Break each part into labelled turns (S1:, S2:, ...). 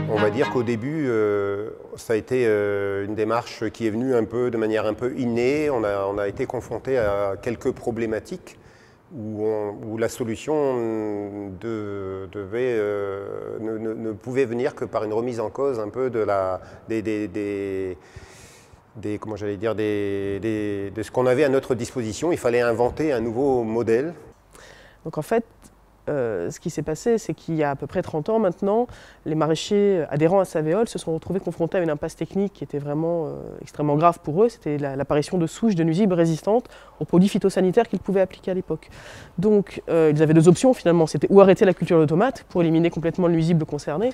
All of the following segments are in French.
S1: On va dire qu'au début, ça a été une démarche qui est venue de manière un peu innée. On a été confronté à quelques problématiques où la solution ne pouvait venir que par une remise en cause un peu de ce qu'on avait à notre disposition. Il fallait inventer un nouveau modèle.
S2: Donc en fait, ce qui s'est passé, c'est qu'il y a à peu près 30 ans maintenant, les maraîchers adhérents à Savéol se sont retrouvés confrontés à une impasse technique qui était vraiment extrêmement grave pour eux. C'était l'apparition de souches de nuisibles résistantes aux produits phytosanitaires qu'ils pouvaient appliquer à l'époque. Donc ils avaient deux options finalement, c'était ou arrêter la culture de tomates pour éliminer complètement le nuisible concerné,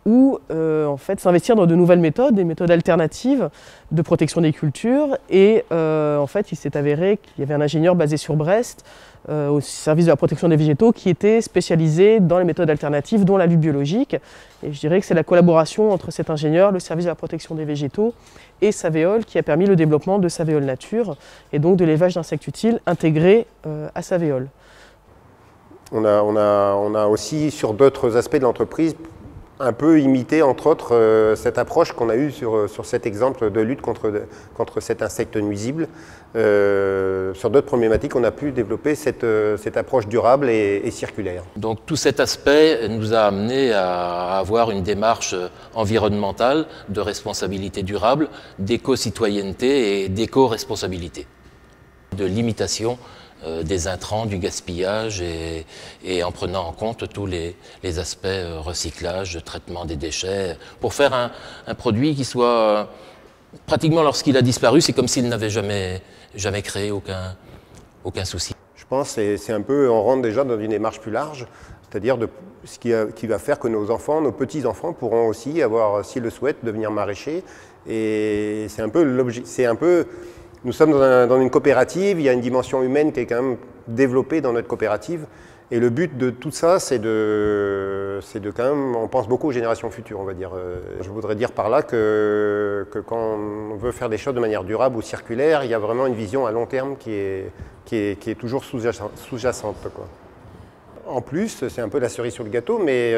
S2: ou en fait s'investir dans de nouvelles méthodes, des méthodes alternatives de protection des cultures. Et en fait, il s'est avéré qu'il y avait un ingénieur basé sur Brest, au service de la protection des végétaux, qui était spécialisé dans les méthodes alternatives, dont la lutte biologique. Et je dirais que c'est la collaboration entre cet ingénieur, le service de la protection des végétaux, et Savéol qui a permis le développement de Savéol Nature, et donc de l'élevage d'insectes utiles intégré à Savéol.
S1: On a aussi, sur d'autres aspects de l'entreprise, un peu imité, entre autres, cette approche qu'on a eue sur cet exemple de lutte contre cet insecte nuisible. Sur d'autres problématiques, on a pu développer cette approche durable et circulaire.
S3: Donc tout cet aspect nous a amené à avoir une démarche environnementale de responsabilité durable, d'éco-citoyenneté et d'éco-responsabilité, de limitation des intrants, du gaspillage et en prenant en compte tous les aspects recyclage, traitement des déchets, pour faire un produit qui soit, pratiquement lorsqu'il a disparu, c'est comme s'il n'avait jamais créé aucun souci.
S1: Je pense que c'est un peu, on rentre déjà dans une démarche plus large, c'est-à-dire ce qui va faire que nos enfants, nos petits-enfants pourront aussi avoir, s'ils le souhaitent, devenir maraîchers. Et c'est un peu l'objet, nous sommes dans une coopérative, il y a une dimension humaine qui est quand même développée dans notre coopérative. Et le but de tout ça, c'est de quand même, on pense beaucoup aux générations futures, on va dire. Je voudrais dire par là que quand on veut faire des choses de manière durable ou circulaire, il y a vraiment une vision à long terme qui est toujours sous-jacente, quoi. En plus, c'est un peu la cerise sur le gâteau, mais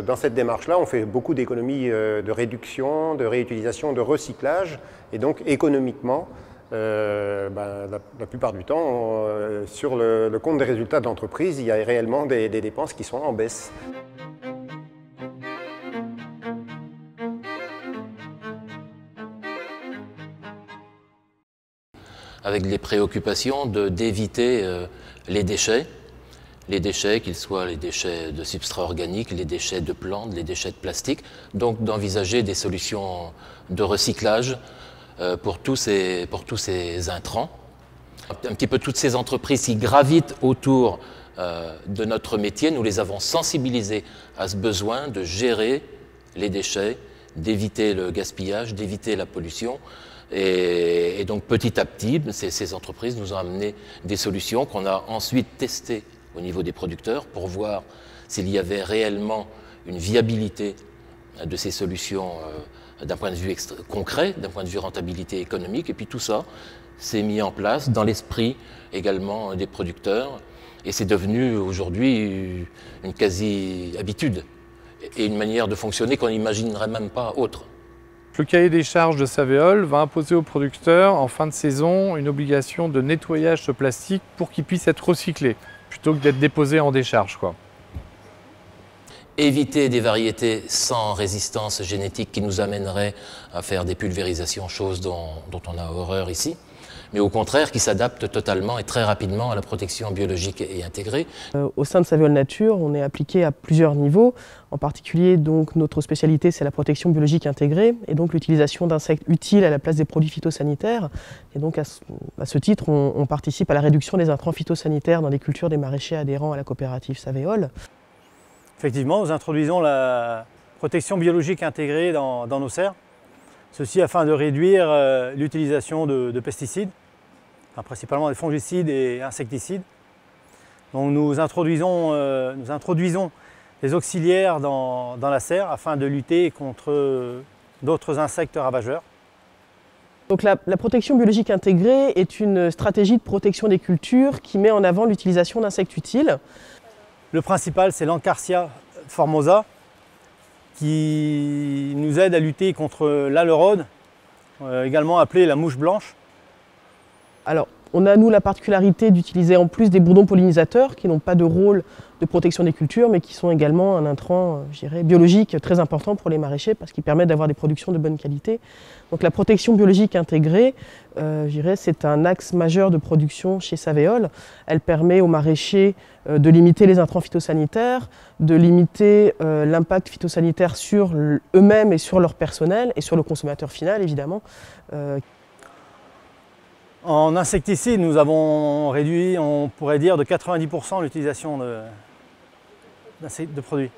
S1: dans cette démarche-là, on fait beaucoup d'économies de réduction, de réutilisation, de recyclage, et donc économiquement, la plupart du temps, sur le compte des résultats de l'entreprise, il y a réellement des dépenses qui sont en baisse.
S3: Avec les préoccupations d'éviter les déchets, qu'ils soient les déchets de substrats organiques, les déchets de plantes, les déchets de plastique, donc d'envisager des solutions de recyclage pour tous ces intrants. Un petit peu toutes ces entreprises qui gravitent autour de notre métier, nous les avons sensibilisées à ce besoin de gérer les déchets, d'éviter le gaspillage, d'éviter la pollution. Et donc petit à petit, ces entreprises nous ont amené des solutions qu'on a ensuite testées au niveau des producteurs pour voir s'il y avait réellement une viabilité de ces solutions d'un point de vue concret, d'un point de vue rentabilité économique. Et puis tout ça s'est mis en place dans l'esprit également des producteurs. Et c'est devenu aujourd'hui une quasi-habitude et une manière de fonctionner qu'on n'imaginerait même pas autre.
S4: Le cahier des charges de Savéol va imposer aux producteurs en fin de saison une obligation de nettoyage ce plastique pour qu'il puisse être recyclé, plutôt que d'être déposé en décharge, quoi.
S3: Éviter des variétés sans résistance génétique qui nous amèneraient à faire des pulvérisations, chose dont on a horreur ici, mais au contraire qui s'adaptent totalement et très rapidement à la protection biologique et intégrée.
S2: Au sein de Savéol Nature, on est appliqué à plusieurs niveaux. En particulier, donc, notre spécialité, c'est la protection biologique intégrée et donc l'utilisation d'insectes utiles à la place des produits phytosanitaires. Et donc, à ce titre, on participe à la réduction des intrants phytosanitaires dans les cultures des maraîchers adhérents à la coopérative Savéol.
S5: Effectivement, nous introduisons la protection biologique intégrée dans nos serres, ceci afin de réduire l'utilisation de pesticides, enfin, principalement des fongicides et insecticides. Donc nous introduisons des auxiliaires dans la serre afin de lutter contre d'autres insectes ravageurs.
S2: Donc la protection biologique intégrée est une stratégie de protection des cultures qui met en avant l'utilisation d'insectes utiles.
S5: Le principal, c'est l'Encarsia formosa, qui nous aide à lutter contre l'aleurode, également appelée la mouche blanche.
S2: Alors, on a, nous, la particularité d'utiliser en plus des bourdons pollinisateurs qui n'ont pas de rôle de protection des cultures, mais qui sont également un intrant, je dirais, biologique très important pour les maraîchers parce qu'ils permettent d'avoir des productions de bonne qualité. Donc la protection biologique intégrée, je dirais, c'est un axe majeur de production chez Saveol. Elle permet aux maraîchers de limiter les intrants phytosanitaires, de limiter l'impact phytosanitaire sur eux-mêmes et sur leur personnel et sur le consommateur final, évidemment.
S5: En insecticides, nous avons réduit, on pourrait dire, de 90% l'utilisation de produits.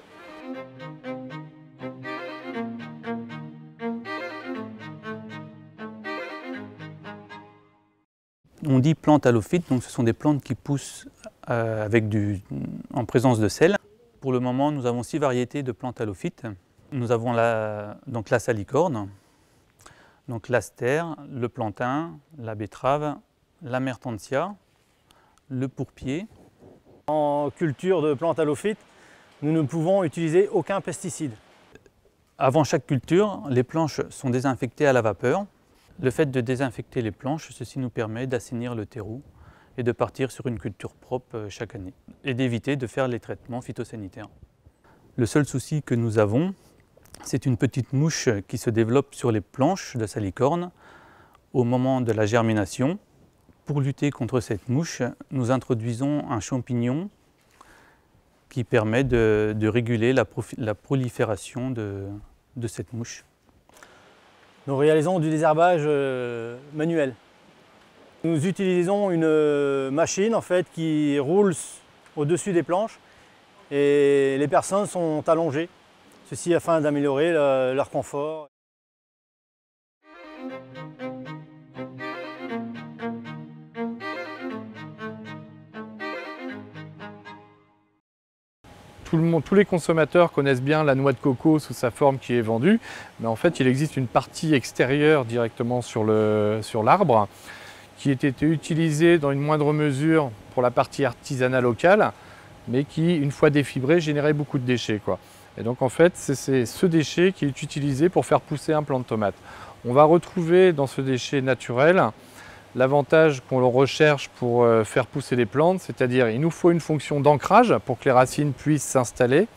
S6: On dit plantes halophytes, donc ce sont des plantes qui poussent en présence de sel. Pour le moment, nous avons 6 variétés de plantes halophytes. Nous avons la salicorne, donc l'astère, le plantain, la betterave, la mertensia, le pourpier.
S5: En culture de plantes halophytes, nous ne pouvons utiliser aucun pesticide.
S6: Avant chaque culture, les planches sont désinfectées à la vapeur. Le fait de désinfecter les planches, ceci nous permet d'assainir le terreau et de partir sur une culture propre chaque année et d'éviter de faire les traitements phytosanitaires. Le seul souci que nous avons, c'est une petite mouche qui se développe sur les planches de salicorne au moment de la germination. Pour lutter contre cette mouche, nous introduisons un champignon qui permet de réguler la prolifération de cette mouche.
S5: Nous réalisons du désherbage manuel. Nous utilisons une machine en fait, qui roule au-dessus des planches et les personnes sont allongées. Ceci afin d'améliorer leur confort.
S4: Tous les consommateurs connaissent bien la noix de coco sous sa forme qui est vendue, mais en fait il existe une partie extérieure directement sur l'arbre qui était utilisée dans une moindre mesure pour la partie artisanale locale, mais qui, une fois défibrée, générait beaucoup de déchets, quoi. Et donc en fait, c'est ce déchet qui est utilisé pour faire pousser un plant de tomate. On va retrouver dans ce déchet naturel l'avantage qu'on recherche pour faire pousser les plantes, c'est-à-dire il nous faut une fonction d'ancrage pour que les racines puissent s'installer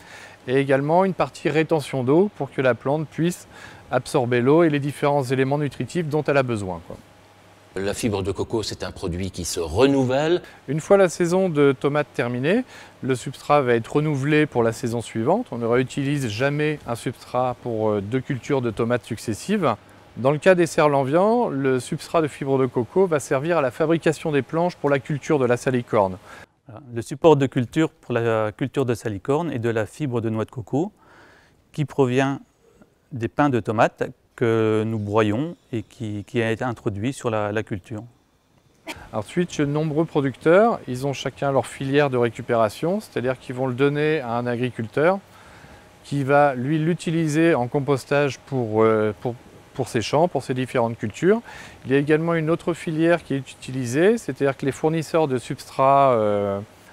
S4: et également une partie rétention d'eau pour que la plante puisse absorber l'eau et les différents éléments nutritifs dont elle a besoin, quoi.
S3: La fibre de coco, c'est un produit qui se renouvelle.
S4: Une fois la saison de tomates terminée, le substrat va être renouvelé pour la saison suivante. On ne réutilise jamais un substrat pour 2 cultures de tomates successives. Dans le cas des Serre-Lanvian, le substrat de fibre de coco va servir à la fabrication des planches pour la culture de la salicorne.
S6: Le support de culture pour la culture de salicorne est de la fibre de noix de coco qui provient des pins de tomates que nous broyons et qui a été introduit sur la culture.
S4: Ensuite, chez de nombreux producteurs, ils ont chacun leur filière de récupération, c'est-à-dire qu'ils vont le donner à un agriculteur qui va lui l'utiliser en compostage pour ses champs, pour ses différentes cultures. Il y a également une autre filière qui est utilisée, c'est-à-dire que les fournisseurs de substrats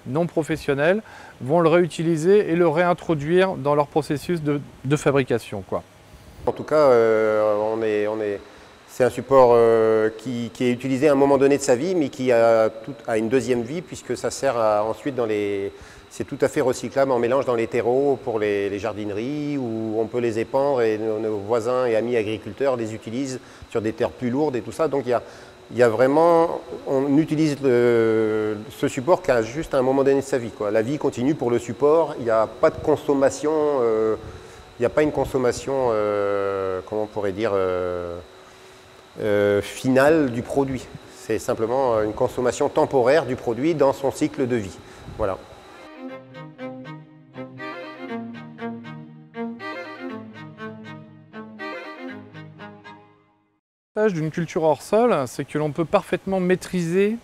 S4: non professionnels vont le réutiliser et le réintroduire dans leur processus de fabrication, quoi.
S1: En tout cas, c'est un support qui est utilisé à un moment donné de sa vie, mais qui a une deuxième vie, puisque ça sert ensuite c'est tout à fait recyclable en mélange dans les terreaux pour les jardineries, où on peut les épandre et nos voisins et amis agriculteurs les utilisent sur des terres plus lourdes et tout ça. Donc il y a vraiment, on utilise ce support qu'à juste un moment donné de sa vie, quoi. La vie continue pour le support, il n'y a pas de consommation. Il n'y a pas une consommation, comment on pourrait dire, finale du produit. C'est simplement une consommation temporaire du produit dans son cycle de vie. Voilà.
S4: L'avantage d'une culture hors sol, c'est que l'on peut parfaitement maîtriser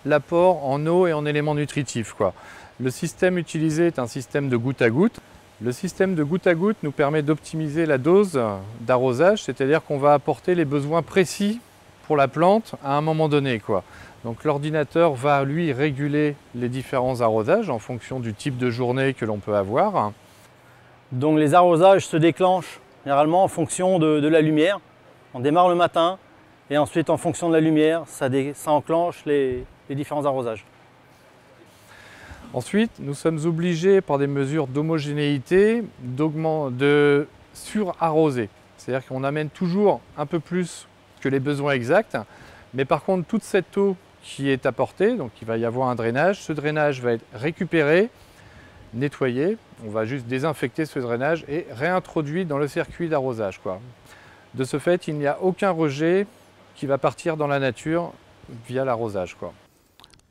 S4: l'apport en eau et en éléments nutritifs, quoi. Le système utilisé est un système de goutte à goutte. Le système de goutte à goutte nous permet d'optimiser la dose d'arrosage, c'est-à-dire qu'on va apporter les besoins précis pour la plante à un moment donné, quoi. Donc l'ordinateur va lui réguler les différents arrosages en fonction du type de journée que l'on peut avoir.
S5: Donc les arrosages se déclenchent généralement en fonction de la lumière. On démarre le matin et ensuite en fonction de la lumière, ça enclenche les différents arrosages.
S4: Ensuite, nous sommes obligés par des mesures d'homogénéité de surarroser. C'est-à-dire qu'on amène toujours un peu plus que les besoins exacts, mais par contre toute cette eau qui est apportée, donc il va y avoir un drainage, ce drainage va être récupéré, nettoyé, on va juste désinfecter ce drainage et réintroduit dans le circuit d'arrosage, quoi. De ce fait, il n'y a aucun rejet qui va partir dans la nature via l'arrosage, quoi.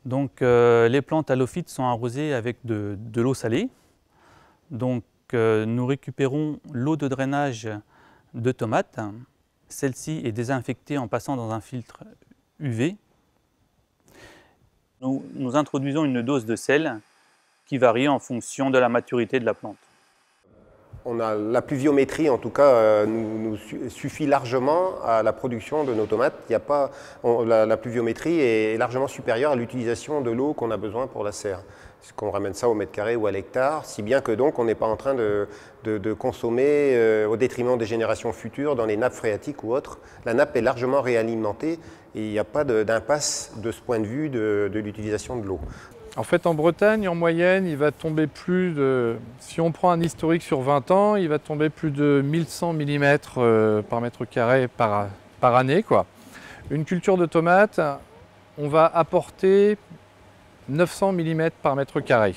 S6: Donc les plantes halophytes sont arrosées avec de l'eau salée. Donc nous récupérons l'eau de drainage de tomates. Celle-ci est désinfectée en passant dans un filtre UV. Nous introduisons une dose de sel qui varie en fonction de la maturité de la plante.
S1: La pluviométrie, en tout cas, nous suffit largement à la production de nos tomates. La pluviométrie est largement supérieure à l'utilisation de l'eau qu'on a besoin pour la serre. Qu'on ramène ça au mètre carré ou à l'hectare, si bien que donc on n'est pas en train de consommer au détriment des générations futures dans les nappes phréatiques ou autres. La nappe est largement réalimentée et il n'y a pas d'impasse de ce point de vue de l'utilisation de l'eau.
S4: En fait, en Bretagne, en moyenne, il va tomber si on prend un historique sur 20 ans, il va tomber plus de 1100 mm par mètre carré par année, quoi. Une culture de tomates, on va apporter 900 mm par mètre carré.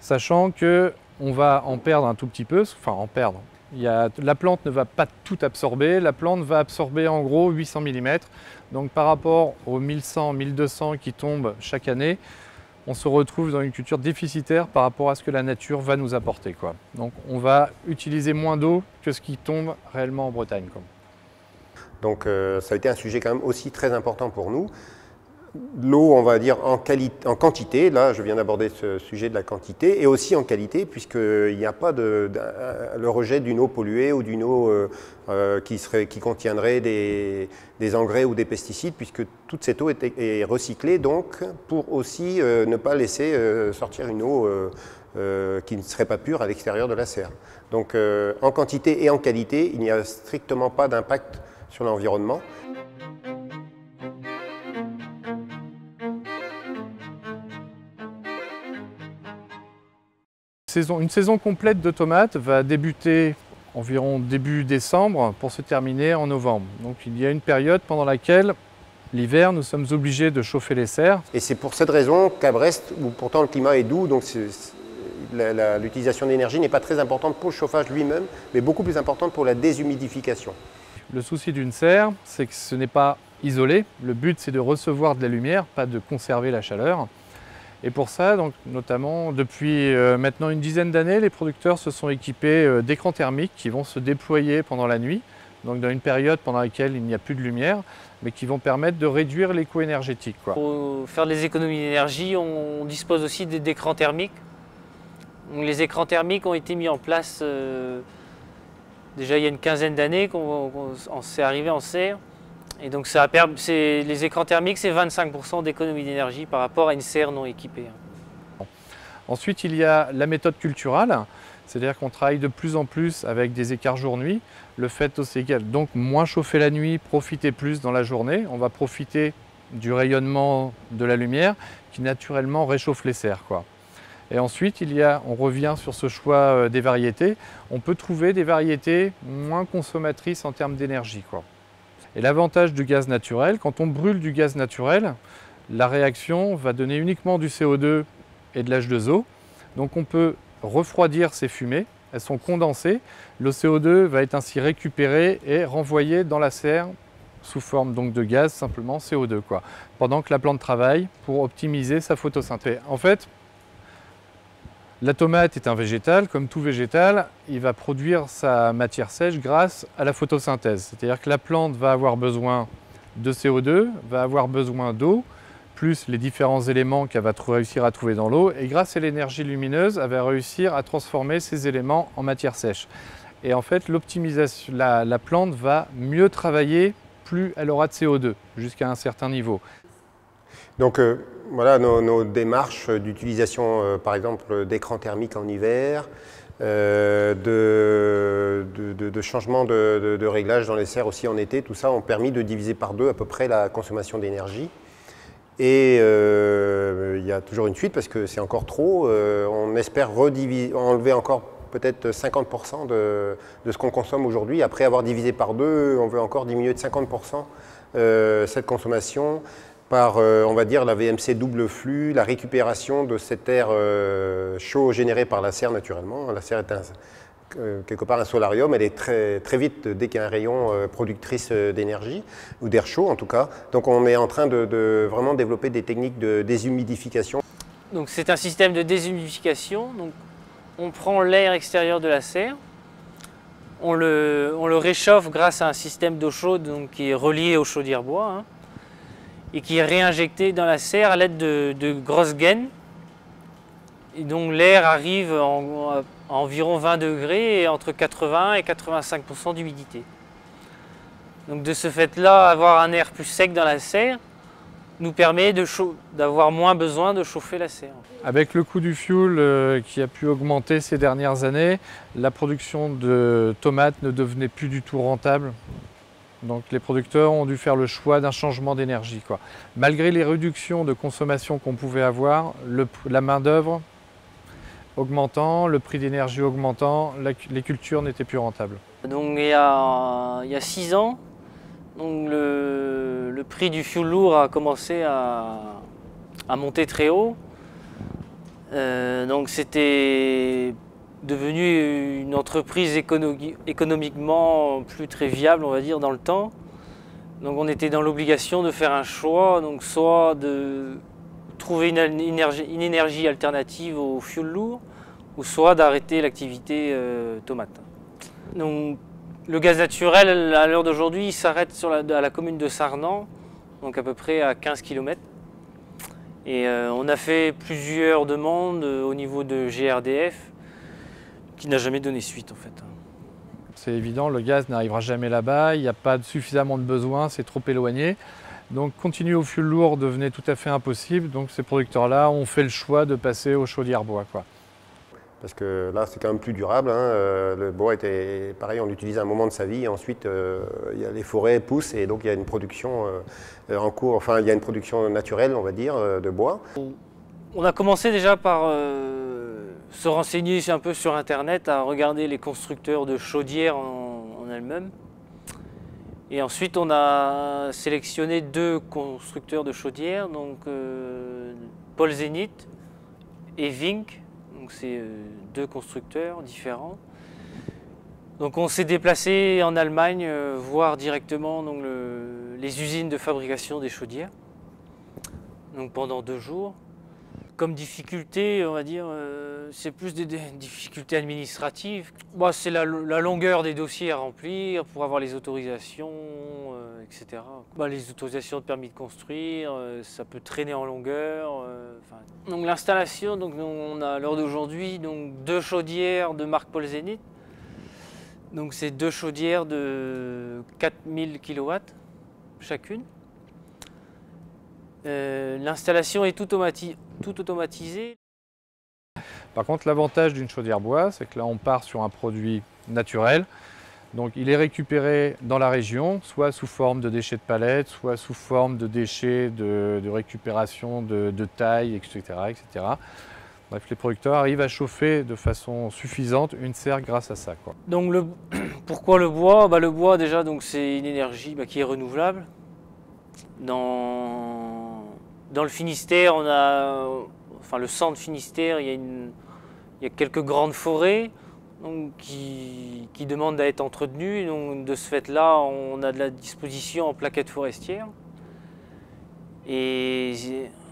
S4: Sachant qu'on va en perdre un tout petit peu, enfin en perdre. La plante ne va pas tout absorber, la plante va absorber en gros 800 mm. Donc par rapport aux 1100, 1200 qui tombent chaque année, on se retrouve dans une culture déficitaire par rapport à ce que la nature va nous apporter, quoi. Donc on va utiliser moins d'eau que ce qui tombe réellement en Bretagne, quoi.
S1: Donc ça a été un sujet quand même aussi très important pour nous. L'eau, on va dire en quantité, là je viens d'aborder ce sujet de la quantité, et aussi en qualité, puisqu'il n'y a pas le rejet d'une eau polluée ou d'une eau qui contiendrait des engrais ou des pesticides, puisque toute cette eau est recyclée, donc pour aussi ne pas laisser sortir une eau qui ne serait pas pure à l'extérieur de la serre. Donc en quantité et en qualité, il n'y a strictement pas d'impact sur l'environnement.
S4: Une saison complète de tomates va débuter environ début décembre pour se terminer en novembre. Donc il y a une période pendant laquelle, l'hiver, nous sommes obligés de chauffer les serres.
S1: Et c'est pour cette raison qu'à Brest, où pourtant le climat est doux, donc l'utilisation d'énergie n'est pas très importante pour le chauffage lui-même, mais beaucoup plus importante pour la déshumidification.
S4: Le souci d'une serre, c'est que ce n'est pas isolé. Le but, c'est de recevoir de la lumière, pas de conserver la chaleur. Et pour ça, donc, notamment depuis maintenant une dizaine d'années, les producteurs se sont équipés d'écrans thermiques qui vont se déployer pendant la nuit, donc dans une période pendant laquelle il n'y a plus de lumière, mais qui vont permettre de réduire l'éco énergétique, quoi.
S7: Pour faire des économies d'énergie, on dispose aussi d'écrans thermiques. Donc, les écrans thermiques ont été mis en place déjà il y a une quinzaine d'années, c'est arrivé en serre. Et donc les écrans thermiques, c'est 25% d'économie d'énergie par rapport à une serre non équipée.
S4: Ensuite, il y a la méthode culturale, c'est-à-dire qu'on travaille de plus en plus avec des écarts jour-nuit. Le fait aussi, donc moins chauffer la nuit, profiter plus dans la journée. On va profiter du rayonnement de la lumière qui naturellement réchauffe les serres, quoi. Et ensuite, on revient sur ce choix des variétés. On peut trouver des variétés moins consommatrices en termes d'énergie, quoi. Et l'avantage du gaz naturel, quand on brûle du gaz naturel, la réaction va donner uniquement du CO2 et de l'H2O. Donc on peut refroidir ces fumées, elles sont condensées. Le CO2 va être ainsi récupéré et renvoyé dans la serre sous forme donc de gaz, simplement CO2, quoi, pendant que la plante travaille pour optimiser sa photosynthèse. En fait, la tomate est un végétal, comme tout végétal, il va produire sa matière sèche grâce à la photosynthèse. C'est-à-dire que la plante va avoir besoin de CO2, va avoir besoin d'eau plus les différents éléments qu'elle va réussir à trouver dans l'eau. Et grâce à l'énergie lumineuse, elle va réussir à transformer ces éléments en matière sèche. Et en fait, l'optimisation, la plante va mieux travailler plus elle aura de CO2, jusqu'à un certain niveau.
S1: Donc voilà nos démarches d'utilisation, par exemple, d'écran thermique en hiver, de changement de réglage dans les serres aussi en été, tout ça ont permis de diviser par 2 à peu près la consommation d'énergie. Et il y a toujours une fuite parce que c'est encore trop. On espère enlever encore peut-être 50% de ce qu'on consomme aujourd'hui. Après avoir divisé par 2, on veut encore diminuer de 50% cette consommation par, on va dire, la VMC double flux, la récupération de cet air chaud généré par la serre naturellement. La serre est quelque part un solarium, elle est très vite, dès qu'il y a un rayon, productrice d'énergie, ou d'air chaud en tout cas. Donc on est en train de vraiment développer des techniques de déshumidification.
S7: Donc c'est un système de déshumidification. Donc on prend l'air extérieur de la serre, on le réchauffe grâce à un système d'eau chaude donc, qui est relié aux chaudières bois hein, et qui est réinjecté dans la serre à l'aide de grosses gaines. Et donc l'air arrive à environ 20 degrés et entre 80 et 85% d'humidité. Donc de ce fait-là, avoir un air plus sec dans la serre nous permet d'avoir moins besoin de chauffer la serre.
S4: Avec le coût du fioul qui a pu augmenter ces dernières années, la production de tomates ne devenait plus du tout rentable. Donc les producteurs ont dû faire le choix d'un changement d'énergie. Malgré les réductions de consommation qu'on pouvait avoir, la main-d'œuvre augmentant, le prix d'énergie augmentant, les cultures n'étaient plus rentables.
S7: Donc il y a 6 ans, donc le prix du fioul lourd a commencé à monter très haut. Donc c'était devenu une entreprise économiquement plus très viable, on va dire, dans le temps. Donc on était dans l'obligation de faire un choix, donc soit de trouver une énergie alternative au fioul lourd, ou soit d'arrêter l'activité tomate. Donc, le gaz naturel, à l'heure d'aujourd'hui, il s'arrête à la commune de Sarnans, donc à peu près à 15 km. Et on a fait plusieurs demandes au niveau de GRDF, qui n'a jamais donné suite en fait.
S4: C'est évident, le gaz n'arrivera jamais là-bas, il n'y a pas suffisamment de besoins, c'est trop éloigné. Donc continuer au fioul lourd devenait tout à fait impossible, donc ces producteurs-là ont fait le choix de passer aux chaudières bois.
S1: Parce que là, c'est quand même plus durable. Le bois était pareil, on l'utilise à un moment de sa vie. Et ensuite, les forêts poussent et donc il y a une production en cours. Enfin, il y a une production naturelle, on va dire, de bois.
S7: On a commencé déjà par se renseigner un peu sur Internet, à regarder les constructeurs de chaudières en elles-mêmes. Et ensuite, on a sélectionné 2 constructeurs de chaudières, donc Paul Zenith et Vink. Donc c'est 2 constructeurs différents. Donc on s'est déplacé en Allemagne voir directement donc, les usines de fabrication des chaudières. Donc pendant 2 jours. Comme difficulté, on va dire, c'est plus des difficultés administratives. Bon, c'est la longueur des dossiers à remplir pour avoir les autorisations, etc. Les autorisations de permis de construire, ça peut traîner en longueur. Donc l'installation, donc on a à l'heure d'aujourd'hui 2 chaudières de marque Paul Zenith. Donc c'est 2 chaudières de 4000 kW chacune. L'installation est tout automatisée.
S4: Par contre, l'avantage d'une chaudière bois, c'est que là, on part sur un produit naturel. Donc, il est récupéré dans la région, soit sous forme de déchets de palettes, soit sous forme de déchets de récupération de taille, etc., etc. Bref, les producteurs arrivent à chauffer de façon suffisante une serre grâce à ça.
S7: Donc, pourquoi le bois ? Le bois, déjà, c'est une énergie qui est renouvelable. Dans le Finistère, le centre Finistère, il y a quelques grandes forêts qui demandent à être entretenues. Donc, de ce fait-là, on a de la disposition en plaquettes forestières. Et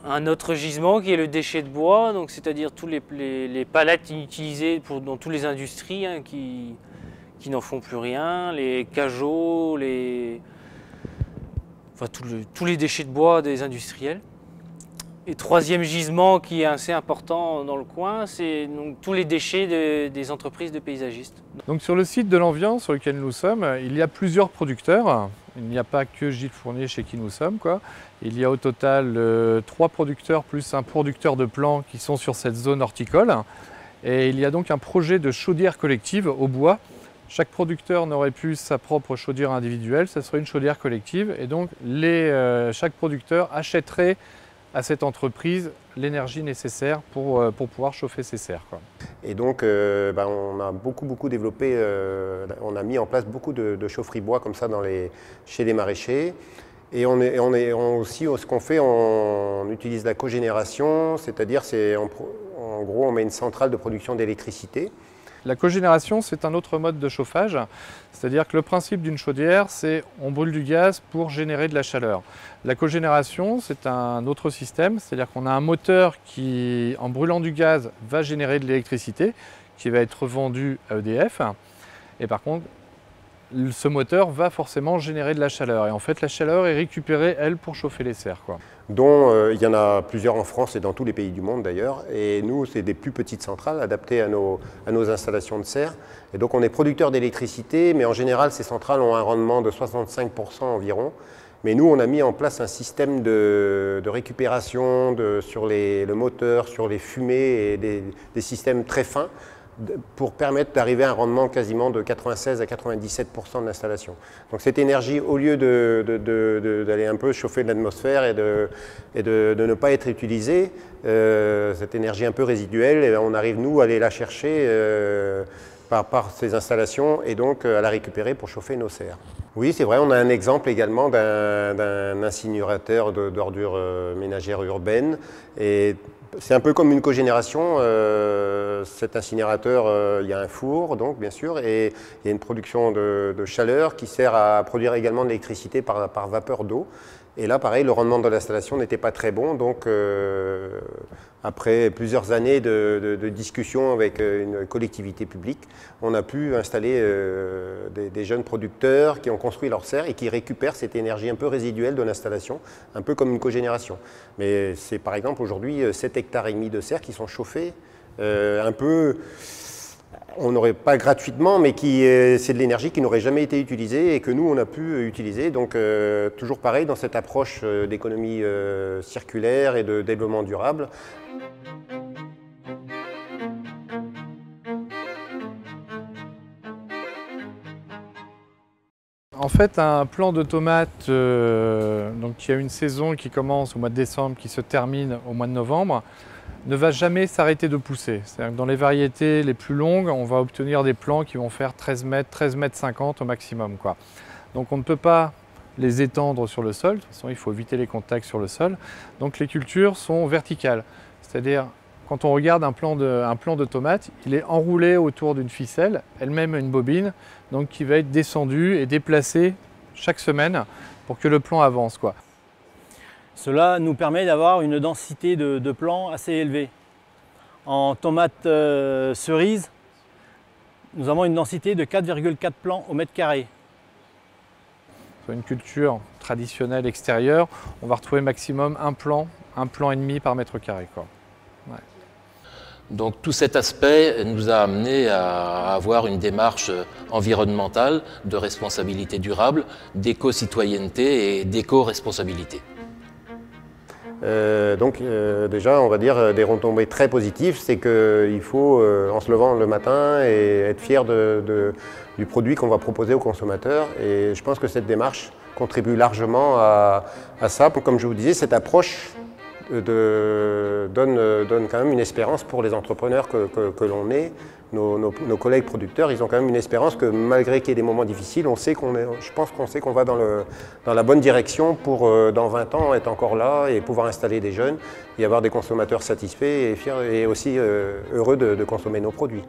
S7: un autre gisement qui est le déchet de bois, c'est-à-dire tous les palettes inutilisées dans toutes les industries qui n'en font plus rien, les cajots, tous les déchets de bois des industriels. Et troisième gisement qui est assez important dans le coin, c'est tous les déchets des entreprises de paysagistes.
S4: Donc sur le site de l'Envian sur lequel nous sommes, il y a plusieurs producteurs. Il n'y a pas que Gilles Fournier chez qui nous sommes, quoi. Il y a au total 3 producteurs plus un producteur de plants qui sont sur cette zone horticole. Et il y a donc un projet de chaudière collective au bois. Chaque producteur n'aurait plus sa propre chaudière individuelle, ça serait une chaudière collective. Et donc chaque producteur achèterait à cette entreprise l'énergie nécessaire pour pouvoir chauffer ses serres, quoi.
S1: Et donc, on a beaucoup développé, on a mis en place beaucoup de chaufferies bois comme ça chez les maraîchers. Et aussi, ce qu'on fait, on utilise la cogénération, c'est-à-dire, en gros, on met une centrale de production d'électricité.
S4: La cogénération, c'est un autre mode de chauffage, c'est-à-dire que le principe d'une chaudière, c'est on brûle du gaz pour générer de la chaleur. La cogénération, c'est un autre système, c'est-à-dire qu'on a un moteur qui, en brûlant du gaz, va générer de l'électricité, qui va être vendu à EDF. Et par contre, ce moteur va forcément générer de la chaleur. Et en fait, la chaleur est récupérée, elle, pour chauffer les serres, quoi.
S1: Dont il y en a plusieurs en France et dans tous les pays du monde d'ailleurs. Et nous, c'est des plus petites centrales adaptées à nos installations de serre. Et donc on est producteur d'électricité, mais en général, ces centrales ont un rendement de 65% environ. Mais nous, on a mis en place un système de récupération sur le moteur, sur les fumées et des systèmes très fins, pour permettre d'arriver à un rendement quasiment de 96 à 97% de l'installation. Donc cette énergie, au lieu d'aller un peu chauffer l'atmosphère et de ne pas être utilisée, cette énergie un peu résiduelle, on arrive nous à aller la chercher par ces installations et donc à la récupérer pour chauffer nos serres. Oui, c'est vrai, on a un exemple également d'un incinérateur d'ordures ménagères urbaines. Et c'est un peu comme une cogénération. Cet incinérateur, il y a un four, donc bien sûr, et il y a une production de chaleur qui sert à produire également de l'électricité par vapeur d'eau. Et là, pareil, le rendement de l'installation n'était pas très bon. Donc, après plusieurs années de discussions avec une collectivité publique, on a pu installer des jeunes producteurs qui ont construit leurs serres et qui récupèrent cette énergie un peu résiduelle de l'installation, un peu comme une cogénération. Mais c'est par exemple aujourd'hui 7,5 hectares de serres qui sont chauffées un peu... On n'aurait pas gratuitement, mais c'est de l'énergie qui n'aurait jamais été utilisée et que nous, on a pu utiliser. Donc, toujours pareil, dans cette approche d'économie circulaire et de développement durable.
S4: En fait, un plant de tomates, donc il y a une saison qui commence au mois de décembre, qui se termine au mois de novembre, ne va jamais s'arrêter de pousser. C'est-à-dire que dans les variétés les plus longues, on va obtenir des plants qui vont faire 13 mètres 50 au maximum, quoi. Donc on ne peut pas les étendre sur le sol, de toute façon il faut éviter les contacts sur le sol. Donc les cultures sont verticales, c'est-à-dire quand on regarde un plant de tomates, il est enroulé autour d'une ficelle, elle-même une bobine, donc qui va être descendue et déplacée chaque semaine pour que le plant avance, quoi.
S5: Cela nous permet d'avoir une densité de plants assez élevée. En tomates cerises, nous avons une densité de 4,4 plants au mètre carré.
S4: Sur une culture traditionnelle extérieure, on va retrouver maximum un plan et demi par mètre carré, quoi. Ouais.
S3: Donc tout cet aspect nous a amené à avoir une démarche environnementale, de responsabilité durable, d'éco-citoyenneté et d'éco-responsabilité.
S1: Déjà, on va dire des retombées très positives, c'est qu'il faut, en se levant le matin, et être fier du produit qu'on va proposer aux consommateurs. Et je pense que cette démarche contribue largement à ça. Comme je vous disais, cette approche donne quand même une espérance pour les entrepreneurs que l'on est. Nos collègues producteurs, ils ont quand même une espérance que malgré qu'il y ait des moments difficiles, je pense qu'on sait qu'on va dans la bonne direction pour dans 20 ans être encore là et pouvoir installer des jeunes et avoir des consommateurs satisfaits et fiers et aussi heureux de consommer nos produits.